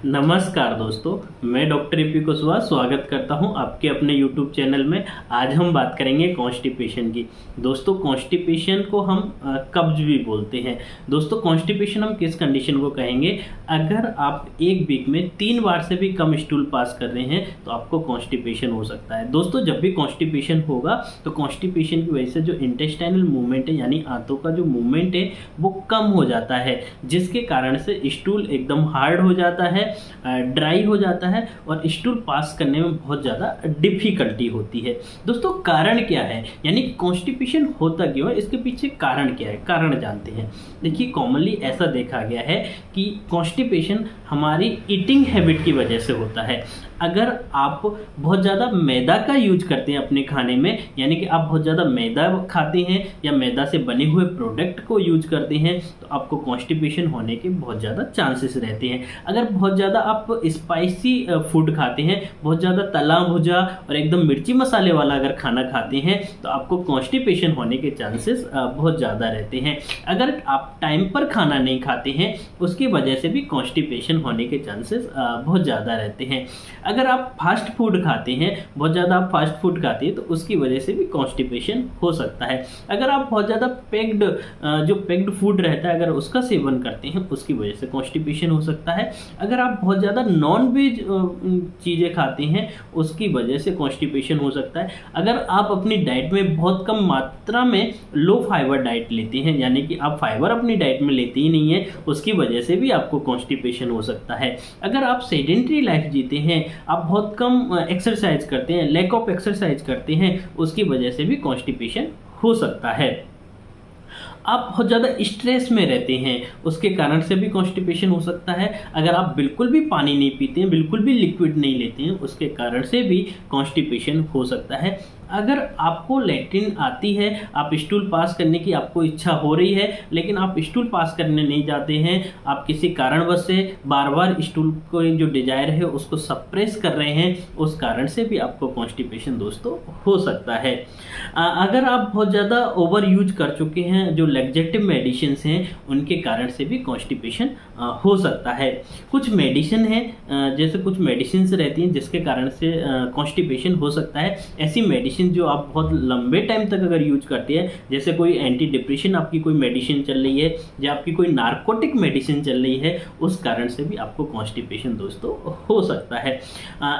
नमस्कार दोस्तों, मैं डॉक्टर एपी कुशवाहा स्वागत करता हूं आपके अपने यूट्यूब चैनल में। आज हम बात करेंगे कॉन्स्टिपेशन की। दोस्तों, कॉन्स्टिपेशन को हम कब्ज भी बोलते हैं। दोस्तों, कॉन्स्टिपेशन हम किस कंडीशन को कहेंगे? अगर आप एक वीक में 3 बार से भी कम स्टूल पास कर रहे हैं तो आपको कॉन्स्टिपेशन हो सकता है। दोस्तों, जब भी कॉन्स्टिपेशन होगा तो कॉन्स्टिपेशन की वजह से जो इंटेस्टाइनल मूवमेंट है यानी आंतों का जो मूवमेंट है वो कम हो जाता है, जिसके कारण से स्टूल एकदम हार्ड हो जाता है, ड्राई हो जाता है और स्टूल पास करने में बहुत ज़्यादा डिफिकल्टी होती है। दोस्तों, कारण क्या है, यानी कॉन्स्टिपेशन होता क्यों है, इसके पीछे कारण क्या है, कारण जानते हैं। देखिए, कॉमनली ऐसा देखा गया है कि कॉन्स्टिपेशन हमारी ईटिंग हैबिट की वजह से होता है। अगर आप बहुत ज़्यादा मैदा का यूज करते हैं अपने खाने में, यानी कि आप बहुत ज़्यादा मैदा खाते हैं या मैदा से बने हुए प्रोडक्ट को यूज करते हैं तो आपको कॉन्स्टिपेशन होने के बहुत ज़्यादा चांसेस रहते हैं। अगर बहुत ज़्यादा आप स्पाइसी फूड खाते हैं, बहुत ज़्यादा तला भुजा और एकदम मिर्ची मसाले वाला अगर खाना खाते हैं तो आपको कॉन्स्टिपेशन होने के चांसेस बहुत ज़्यादा रहते हैं। अगर आप टाइम पर खाना नहीं खाते हैं उसकी वजह से भी कॉन्स्टिपेशन होने के चांसेस बहुत ज़्यादा रहते हैं। अगर आप फास्ट फूड खाते हैं, बहुत ज़्यादा आप फास्ट फूड खाते हैं तो उसकी वजह से भी कॉन्स्टिपेशन हो सकता है। अगर आप बहुत ज़्यादा पैक्ड फूड रहता है अगर उसका सेवन करते हैं उसकी वजह से कॉन्स्टिपेशन हो सकता है। अगर आप बहुत ज़्यादा नॉन वेज चीज़ें खाते हैं उसकी वजह से कॉन्स्टिपेशन हो सकता है। अगर आप अपनी डाइट में बहुत कम मात्रा में लो फाइबर डाइट लेते हैं, यानी कि आप फाइबर अपनी डाइट में लेते ही नहीं है, उसकी वजह से भी आपको कॉन्स्टिपेशन हो सकता है। अगर आप सेडेंटरी लाइफ जीते हैं, आप बहुत कम एक्सरसाइज करते हैं, लैक ऑफ एक्सरसाइज करते हैं, उसकी वजह से भी कॉन्स्टिपेशन हो सकता है। आप बहुत ज़्यादा स्ट्रेस में रहते हैं उसके कारण से भी कॉन्स्टिपेशन हो सकता है। अगर आप बिल्कुल भी पानी नहीं पीते हैं, बिल्कुल भी लिक्विड नहीं लेते हैं, उसके कारण से भी कॉन्स्टिपेशन हो सकता है। अगर आपको लैट्रिन आती है, आप स्टूल पास करने की आपको इच्छा हो रही है लेकिन आप स्टूल पास करने नहीं जाते हैं, आप किसी कारणवश से बार बार स्टूल को जो डिजायर है उसको सप्रेस कर रहे हैं, उस कारण से भी आपको कॉन्स्टिपेशन दोस्तों हो सकता है। अगर आप बहुत ज़्यादा ओवर यूज कर चुके हैं जो लैक्सेटिव मेडिसिन हैं उनके कारण से भी कॉन्स्टिपेशन हो सकता है। कुछ मेडिसिन है, जैसे कुछ मेडिसिन रहती हैं जिसके कारण से कॉन्स्टिपेशन हो सकता है। ऐसी मेडिसिन जो आप बहुत लंबे टाइम तक अगर यूज करते हैं, जैसे कोई एंटी डिप्रेशन आपकी कोई मेडिसिन चल रही है या आपकी कोई नार्कोटिक मेडिसिन चल रही है, उस कारण से भी आपको कॉन्स्टिपेशन दोस्तों हो सकता है।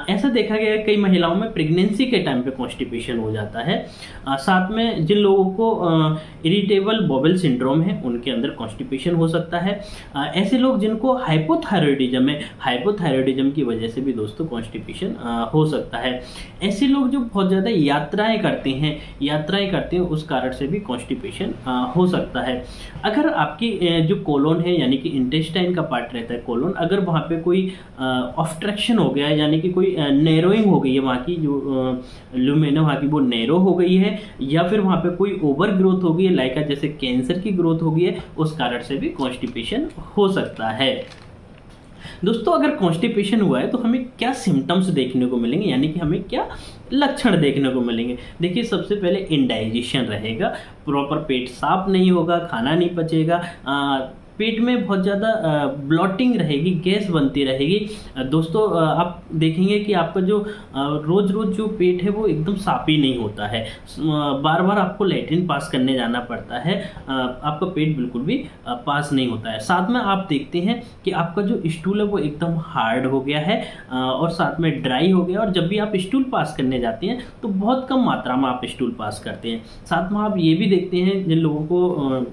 ऐसा देखा गया है कई महिलाओं में प्रेगनेंसी के टाइम पे कॉन्स्टिपेशन हो जाता है। साथ में जिन लोगों को इरिटेबल बॉवेल सिंड्रोम है उनके अंदर कॉन्स्टिपेशन हो सकता है। ऐसे लोग जिनको हाइपोथायरॉयडिज्म है, हाइपोथायरॉयडिज्म की वजह से भी दोस्तों कॉन्स्टिपेशन हो सकता है। ऐसे लोग जो बहुत ज़्यादा यात्राएं करते हैं उस कारण से भी कॉन्स्टिपेशन हो सकता है। अगर आपकी जो कोलोन है यानी कि इंटेस्टाइन का पार्ट रहता है कोलोन, अगर वहाँ पे कोई ऑब्स्ट्रक्शन हो गया है यानी कि कोई नैरोइंग हो गई है, वहाँ की जो लुमेन है वहाँ की वो नैरो हो गई है, या फिर वहाँ पे कोई ओवर ग्रोथ हो गई है लाइक जैसे कैंसर की ग्रोथ हो गई है, उस कारण से भी कॉन्स्टिपेशन हो सकता है। दोस्तों, अगर कॉन्स्टिपेशन हुआ है तो हमें क्या सिम्टम्स देखने को मिलेंगे, यानी कि हमें क्या लक्षण देखने को मिलेंगे? देखिए, सबसे पहले इंडाइजेशन रहेगा, प्रॉपर पेट साफ नहीं होगा, खाना नहीं पचेगा, पेट में बहुत ज़्यादा ब्लॉटिंग रहेगी, गैस बनती रहेगी। दोस्तों, आप देखेंगे कि आपका जो रोज़ रोज़ जो पेट है वो एकदम साफ ही नहीं होता है, बार बार आपको लैट्रिन पास करने जाना पड़ता है, आपका पेट बिल्कुल भी पास नहीं होता है। साथ में आप देखते हैं कि आपका जो स्टूल है वो एकदम हार्ड हो गया है और साथ में ड्राई हो गया, और जब भी आप स्टूल पास करने जाते हैं तो बहुत कम मात्रा में आप स्टूल पास करते हैं। साथ में आप ये भी देखते हैं जिन लोगों को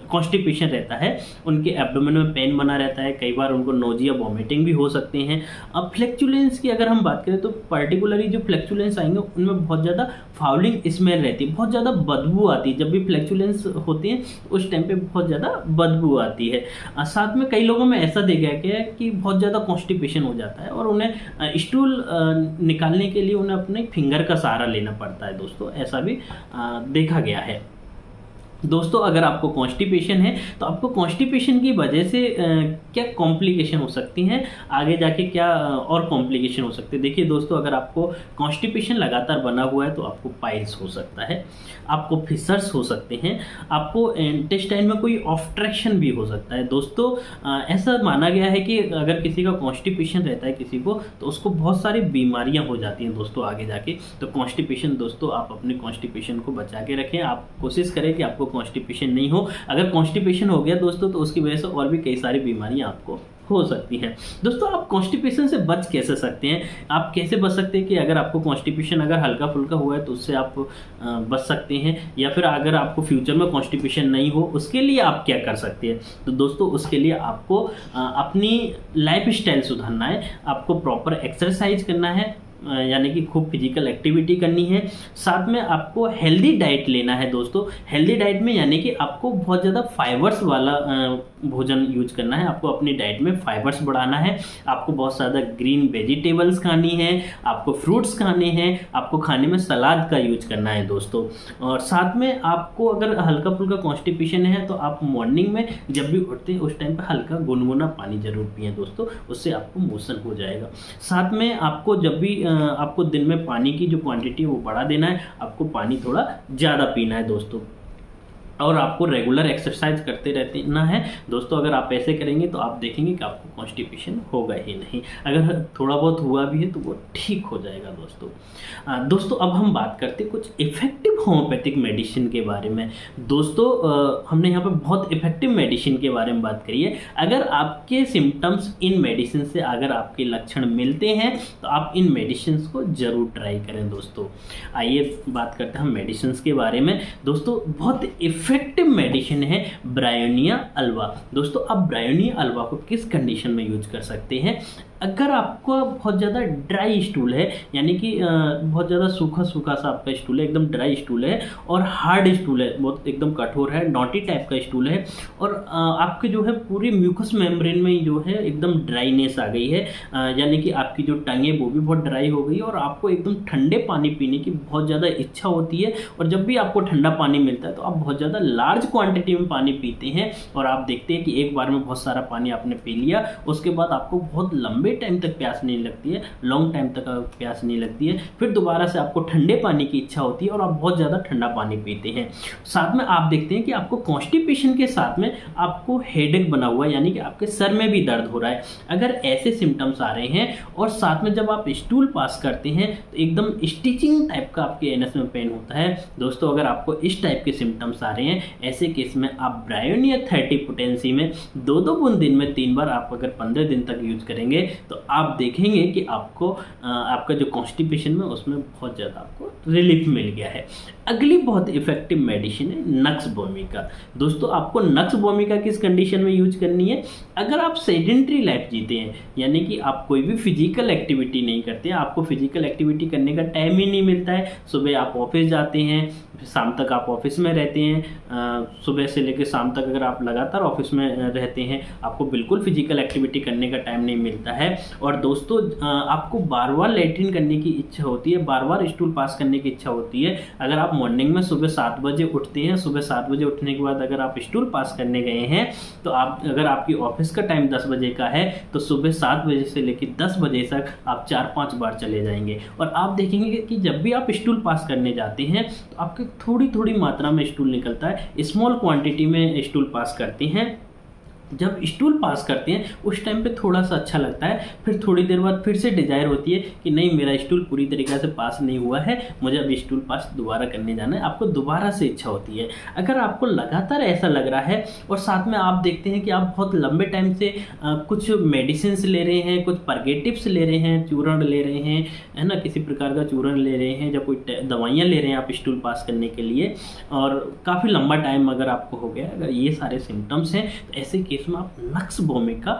कॉन्स्टिपेशन रहता है उनके एब्डोमेन में पेन बना रहता है, कई बार उनको नोजिया वॉमिटिंग भी हो सकते हैं। अब फ्लैक्चुलेंस की अगर हम बात करें तो पर्टिकुलरली जो फ्लैक्चुलेंस आएंगे उनमें बहुत ज़्यादा फाउलिंग स्मेल रहती है, बहुत ज़्यादा बदबू आती है। जब भी फ्लैक्चुलेंस होती है उस टाइम पे बहुत ज़्यादा बदबू आती है। साथ में कई लोगों में ऐसा देखा गया है कि बहुत ज़्यादा कॉन्स्टिपेशन हो जाता है और उन्हें स्टूल निकालने के लिए उन्हें अपने फिंगर का सहारा लेना पड़ता है। दोस्तों, ऐसा भी देखा गया है। दोस्तों अगर आपको कॉन्स्टिपेशन है तो आपको कॉन्स्टिपेशन की वजह से क्या कॉम्प्लिकेशन हो सकती हैं, आगे जाके क्या और कॉम्प्लिकेशन हो सकते हैं। देखिए दोस्तों, अगर आपको कॉन्स्टिपेशन लगातार बना हुआ है तो आपको पाइल्स हो सकता है, आपको फिशर्स हो सकते हैं, आपको इंटेस्टाइन में कोई ऑब्स्ट्रक्शन भी हो सकता है। दोस्तों ऐसा माना गया है कि अगर किसी का कॉन्स्टिपेशन रहता है किसी को, तो उसको बहुत सारी बीमारियां हो जाती हैं दोस्तों आगे जाके। तो कॉन्स्टिपेशन दोस्तों, आप अपने कॉन्स्टिपेशन को बचा के रखें, आप कोशिश करें कि आपको कॉन्स्टिपेशन नहीं हो। अगर कॉन्स्टिपेशन हो गया दोस्तों तो उसकी वजह से और भी कई सारी बीमारियां आपको हो सकती हैं। दोस्तों आप कॉन्स्टिपेशन से बच कैसे सकते हैं, आप कैसे बच सकते हैं कि अगर आपको कॉन्स्टिपेशन अगर हल्का फुल्का हुआ है तो उससे आप बच सकते हैं, या फिर अगर आपको फ्यूचर में कॉन्स्टिपेशन नहीं हो उसके लिए आप क्या कर सकते हैं। तो दोस्तों उसके लिए आपको अपनी लाइफ स्टाइल सुधारना है, आपको प्रॉपर एक्सरसाइज करना है, यानी कि खूब फिजिकल एक्टिविटी करनी है, साथ में आपको हेल्दी डाइट लेना है। दोस्तों हेल्दी डाइट में यानी कि आपको बहुत ज़्यादा फाइबर्स वाला भोजन यूज करना है, आपको अपनी डाइट में फाइबर्स बढ़ाना है, आपको बहुत ज़्यादा ग्रीन वेजिटेबल्स खानी है, आपको फ्रूट्स खाने हैं, आपको खाने में सलाद का यूज करना है दोस्तों। और साथ में आपको अगर हल्का फुल्का कॉन्स्टिपेशन है तो आप मॉर्निंग में जब भी उठते हैं उस टाइम पर हल्का गुनगुना पानी जरूर पिएं दोस्तों, उससे आपको मोशन हो जाएगा। साथ में आपको जब भी आपको दिन में पानी की जो क्वांटिटी है वो बढ़ा देना है, आपको पानी थोड़ा ज़्यादा पीना है दोस्तों, और आपको रेगुलर एक्सरसाइज करते रहना है दोस्तों। अगर आप ऐसे करेंगे तो आप देखेंगे कि आपको कॉन्स्टिपेशन होगा ही नहीं, अगर थोड़ा बहुत हुआ भी है तो वो ठीक हो जाएगा दोस्तों। दोस्तों अब हम बात करते हैं कुछ इफेक्टिव होम्योपैथिक मेडिसिन के बारे में। दोस्तों हमने यहाँ पे बहुत इफेक्टिव मेडिसिन के बारे में बात करी है। अगर आपके सिम्टम्स इन मेडिसिन से अगर आपके लक्षण मिलते हैं तो आप इन मेडिसिन को जरूर ट्राई करें दोस्तों। आइए बात करते हैं हम मेडिसिन के बारे में। दोस्तों बहुत इफेक्टिव मेडिसिन है ब्रायोनिया अल्वा। दोस्तों आप ब्रायोनिया अल्वा को किस कंडीशन में यूज कर सकते हैं, अगर आपको बहुत ज़्यादा ड्राई स्टूल है, यानी कि बहुत ज़्यादा सूखा सूखा सा आपका स्टूल है, एकदम ड्राई स्टूल है और हार्ड स्टूल है, बहुत एकदम कठोर है, नॉटी टाइप का स्टूल है, और आपके जो है पूरी म्यूकस मेम्ब्रेन में जो है एकदम ड्राइनेस आ गई है, यानी कि आपकी जो टंग है वो भी बहुत ड्राई हो गई है और आपको एकदम ठंडे पानी पीने की बहुत ज़्यादा इच्छा होती है, और जब भी आपको ठंडा पानी मिलता है तो आप बहुत ज़्यादा लार्ज क्वांटिटी में पानी पीते हैं और आप देखते हैं कि एक बार में बहुत सारा पानी आपने पी लिया, उसके बाद आपको बहुत लंबे टाइम तक प्यास नहीं लगती है, लॉन्ग टाइम तक प्यास नहीं लगती है, फिर दोबारा से आपको ठंडे पानी की इच्छा होती है और आप बहुत ज़्यादा ठंडा पानी पीते हैं। साथ में आप देखते हैं कि आपको कॉन्स्टिपेशन के साथ में आपको हेडेक बना हुआ है, यानी कि आपके सर में भी दर्द हो रहा है। अगर ऐसे सिम्टम्स आ रहे हैं और साथ में जब आप स्टूल पास करते हैं तो एकदम स्टिचिंग टाइप का आपके एनस में पेन होता है, दोस्तों अगर आपको इस टाइप के सिम्टम्स आ रहे हैं, ऐसे केस में आप ब्रायोनिया 30 पोटेंसी में 2-2 बूंद दिन में 3 बार आप अगर 15 दिन तक यूज करेंगे तो आप देखेंगे कि आपको आपका जो कॉन्स्टिपेशन में उसमें बहुत ज़्यादा आपको रिलीफ मिल गया है। अगली बहुत इफेक्टिव मेडिसिन है नक्स वोमिका। दोस्तों आपको नक्स वोमिका किस कंडीशन में यूज करनी है, अगर आप सेडेंट्री लाइफ जीते हैं, यानी कि आप कोई भी फिजिकल एक्टिविटी नहीं करते, आपको फिजिकल एक्टिविटी करने का टाइम ही नहीं मिलता है, सुबह आप ऑफिस जाते हैं, शाम तक आप ऑफिस में रहते हैं, सुबह से लेकर शाम तक अगर आप लगातार ऑफिस में रहते हैं, आपको बिल्कुल फिजिकल एक्टिविटी करने का टाइम नहीं मिलता है, और दोस्तों आपको बार बार लेट्रिन करने की इच्छा होती है, बार बार स्टूल पास करने की इच्छा होती है। अगर आप मॉर्निंग में सुबह 7 बजे उठते हैं, सुबह 7 बजे उठने के बाद अगर आप स्टूल पास करने गए हैं तो आप अगर आपकी ऑफिस का टाइम 10 बजे का है तो सुबह 7 बजे से लेकर 10 बजे तक आप 4-5 बार चले जाएंगे, और आप देखेंगे कि जब भी आप स्टूल पास करने जाते हैं तो आपके थोड़ी थोड़ी मात्रा में स्टूल निकलता है, स्मॉल क्वांटिटी में स्टूल पास करते हैं। जब स्टूल पास करते हैं उस टाइम पे थोड़ा सा अच्छा लगता है, फिर थोड़ी देर बाद फिर से डिजायर होती है कि नहीं मेरा स्टूल पूरी तरीके से पास नहीं हुआ है, मुझे अब स्टूल पास दोबारा करने जाना है, आपको दोबारा से इच्छा होती है। अगर आपको लगातार ऐसा लग रहा है और साथ में आप देखते हैं कि आप बहुत लंबे टाइम से कुछ मेडिसिन ले रहे हैं, कुछ परगेटिव्स ले रहे हैं, चूर्ण ले रहे हैं, है ना, किसी प्रकार का चूर्ण ले रहे हैं, जब कोई दवाइयाँ ले रहे हैं आप स्टूल पास करने के लिए, और काफ़ी लंबा टाइम अगर आपको हो गया, अगर ये सारे सिम्टम्स हैं तो ऐसे केस में आप नक्स वोमिका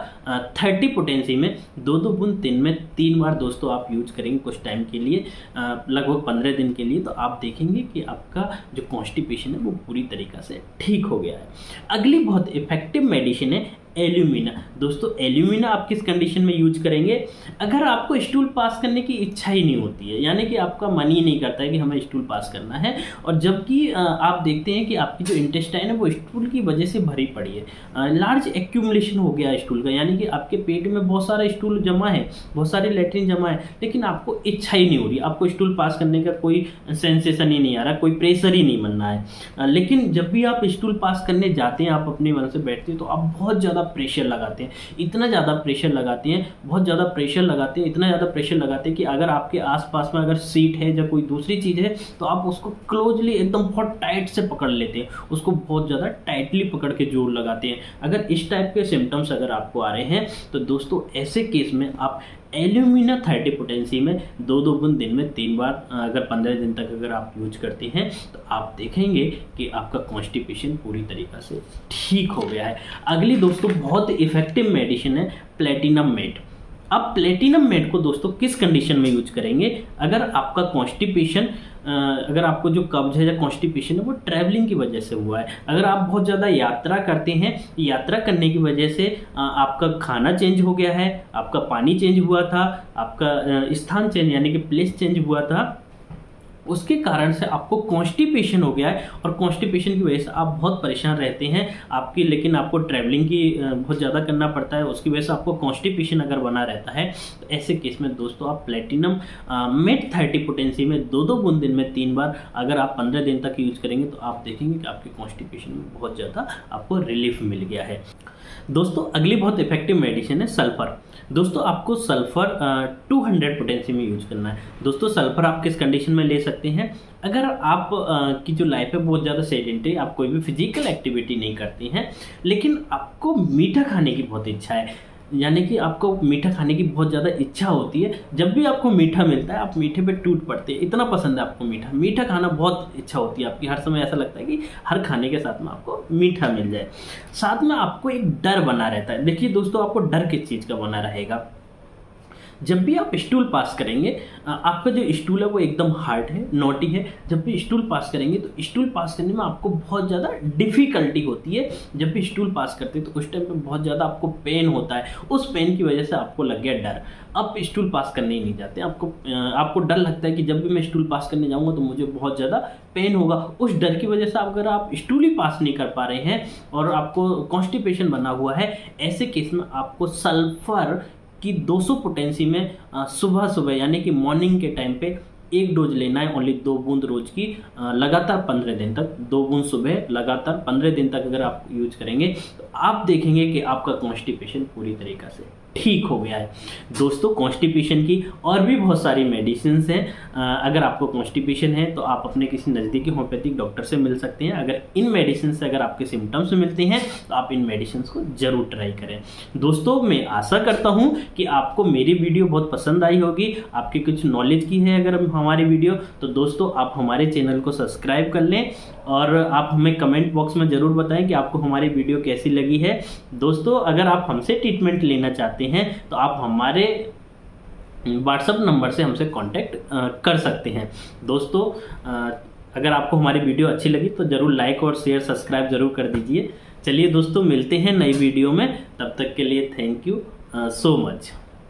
30 पोटेंसी में 2-2 बूंद दिन में 3 बार दोस्तों आप यूज करेंगे कुछ टाइम के लिए, लगभग 15 दिन के लिए, तो आप देखेंगे कि आपका जो कॉन्स्टिपेशन है वो पूरी तरीक़ा से ठीक हो गया है। अगली बहुत इफेक्टिव मेडिसिन है एल्यूमिना। दोस्तों एल्यूमिना आप किस कंडीशन में यूज करेंगे? अगर आपको स्टूल पास करने की इच्छा ही नहीं होती है, यानी कि आपका मन ही नहीं करता है कि हमें स्टूल पास करना है, और जबकि आप देखते हैं कि आपकी जो इंटेस्टाइन है वो स्टूल की वजह से भरी पड़ी है, लार्ज एक्यूमुलेशन हो गया है स्टूल का, यानी कि आपके पेट में बहुत सारा स्टूल जमा है, बहुत सारी लेट्रिन जमा है, लेकिन आपको इच्छा ही नहीं हो रही, आपको स्टूल पास करने का कोई सेंसेशन ही नहीं आ रहा, कोई प्रेशर ही नहीं बन रहा है। लेकिन जब भी आप स्टूल पास करने जाते हैं, आप अपने मन से बैठते हैं, तो आप बहुत ज़्यादा प्रेशर लगाते हैं, इतना ज़्यादा प्रेशर लगाते हैं, बहुत ज़्यादा प्रेशर लगाते हैं, इतना ज़्यादा प्रेशर लगाते हैं कि अगर आपके आसपास में अगर सीट है या कोई दूसरी चीज़ है तो आप उसको क्लोजली एकदम बहुत टाइट से पकड़ लेते हैं, उसको बहुत ज़्यादा टाइटली पकड़ के जोर लगाते हैं। अगर इस टाइप के सिम्टम्स अगर आपको आ रहे हैं तो दोस्तों ऐसे केस में आप एल्यूमिना 30 पोटेंसी में 2-2 बूंद दिन में 3 बार अगर 15 दिन तक अगर आप यूज करते हैं तो आप देखेंगे कि आपका कॉन्स्टिपेशन पूरी तरीक़ा से ठीक हो गया है। अगली दोस्तों बहुत इफेक्टिव मेडिसिन है प्लेटिनम मेट। अब प्लेटिनम मेट को दोस्तों किस कंडीशन में यूज करेंगे? अगर आपका कॉन्स्टिपेशन, अगर आपको जो कब्ज है या कॉन्स्टिपेशन है वो ट्रैवलिंग की वजह से हुआ है, अगर आप बहुत ज़्यादा यात्रा करते हैं, यात्रा करने की वजह से आपका खाना चेंज हो गया है, आपका पानी चेंज हुआ था, आपका स्थान चेंज यानी कि प्लेस चेंज हुआ था, उसके कारण से आपको कॉन्स्टिपेशन हो गया है, और कॉन्स्टिपेशन की वजह से आप बहुत परेशान रहते हैं आपकी, लेकिन आपको ट्रैवलिंग की बहुत ज़्यादा करना पड़ता है, उसकी वजह से आपको कॉन्स्टिपेशन अगर बना रहता है, तो ऐसे केस में दोस्तों आप प्लेटिनम मेट 30 पोटेंसी में 2-2 बूंद दिन में 3 बार अगर आप 15 दिन तक यूज करेंगे तो आप देखेंगे कि आपके कॉन्स्टिपेशन में बहुत ज़्यादा आपको रिलीफ मिल गया है। दोस्तों अगली बहुत इफेक्टिव मेडिसिन है सल्फर। दोस्तों आपको सल्फर 200 पोटेंसी में यूज करना है। दोस्तों सल्फर आप किस कंडीशन में ले सकते हैं? अगर आप की जो लाइफ है बहुत ज़्यादा सेडेंटरी, आप कोई भी फिजिकल एक्टिविटी नहीं करती हैं, लेकिन आपको मीठा खाने की बहुत इच्छा है, यानी कि आपको मीठा खाने की बहुत ज़्यादा इच्छा होती है, जब भी आपको मीठा मिलता है आप मीठे पे टूट पड़ते हैं, इतना पसंद है आपको मीठा, मीठा खाना बहुत इच्छा होती है आपकी, हर समय ऐसा लगता है कि हर खाने के साथ में आपको मीठा मिल जाए। साथ में आपको एक डर बना रहता है। देखिए दोस्तों आपको डर किस चीज़ का बना रहेगा? जब भी आप स्टूल पास करेंगे, आपका जो स्टूल है वो एकदम हार्ड है, नोटी है, जब भी स्टूल पास करेंगे तो स्टूल पास करने में आपको बहुत ज़्यादा डिफ़िकल्टी होती है। जब भी स्टूल पास करते हैं तो उस टाइम पे बहुत ज़्यादा आपको पेन होता है, उस पेन की वजह से आपको लग गया डर, आप स्टूल पास करने ही नहीं जाते, आपको डर लगता है कि जब भी मैं स्टूल पास करने जाऊँगा तो मुझे बहुत ज़्यादा पेन होगा। उस डर की वजह से अगर आप स्टूल ही पास नहीं कर पा रहे हैं और आपको कॉन्स्टिपेशन बना हुआ है, ऐसे केस में आपको सल्फर कि 200 पोटेंसी में सुबह सुबह यानी कि मॉर्निंग के टाइम पे 1 डोज लेना है, ओनली 2 बूंद रोज की, लगातार 15 दिन तक, 2 बूंद सुबह लगातार 15 दिन तक अगर आप यूज करेंगे तो आप देखेंगे कि आपका कॉन्स्टिपेशन पूरी तरीक़ा से ठीक हो गया है। दोस्तों कॉन्स्टिपेशन की और भी बहुत सारी मेडिसिन हैं, अगर आपको कॉन्स्टिपेशन है तो आप अपने किसी नज़दीकी होम्योपैथिक डॉक्टर से मिल सकते हैं। अगर इन मेडिसिन से अगर आपके सिम्टम्स मिलते हैं तो आप इन मेडिसिन को ज़रूर ट्राई करें। दोस्तों मैं आशा करता हूँ कि आपको मेरी वीडियो बहुत पसंद आई होगी, आपकी कुछ नॉलेज की है अगर हमारी वीडियो, तो दोस्तों आप हमारे चैनल को सब्सक्राइब कर लें और आप हमें कमेंट बॉक्स में ज़रूर बताएं कि आपको हमारी वीडियो कैसी लगी है। दोस्तों अगर आप हमसे ट्रीटमेंट लेना चाहते हैं तो आप हमारे व्हाट्सएप नंबर से हमसे कांटेक्ट कर सकते हैं। दोस्तों अगर आपको हमारी वीडियो अच्छी लगी तो ज़रूर लाइक और शेयर सब्सक्राइब ज़रूर कर दीजिए। चलिए दोस्तों मिलते हैं नई वीडियो में, तब तक के लिए थैंक यू सो मच।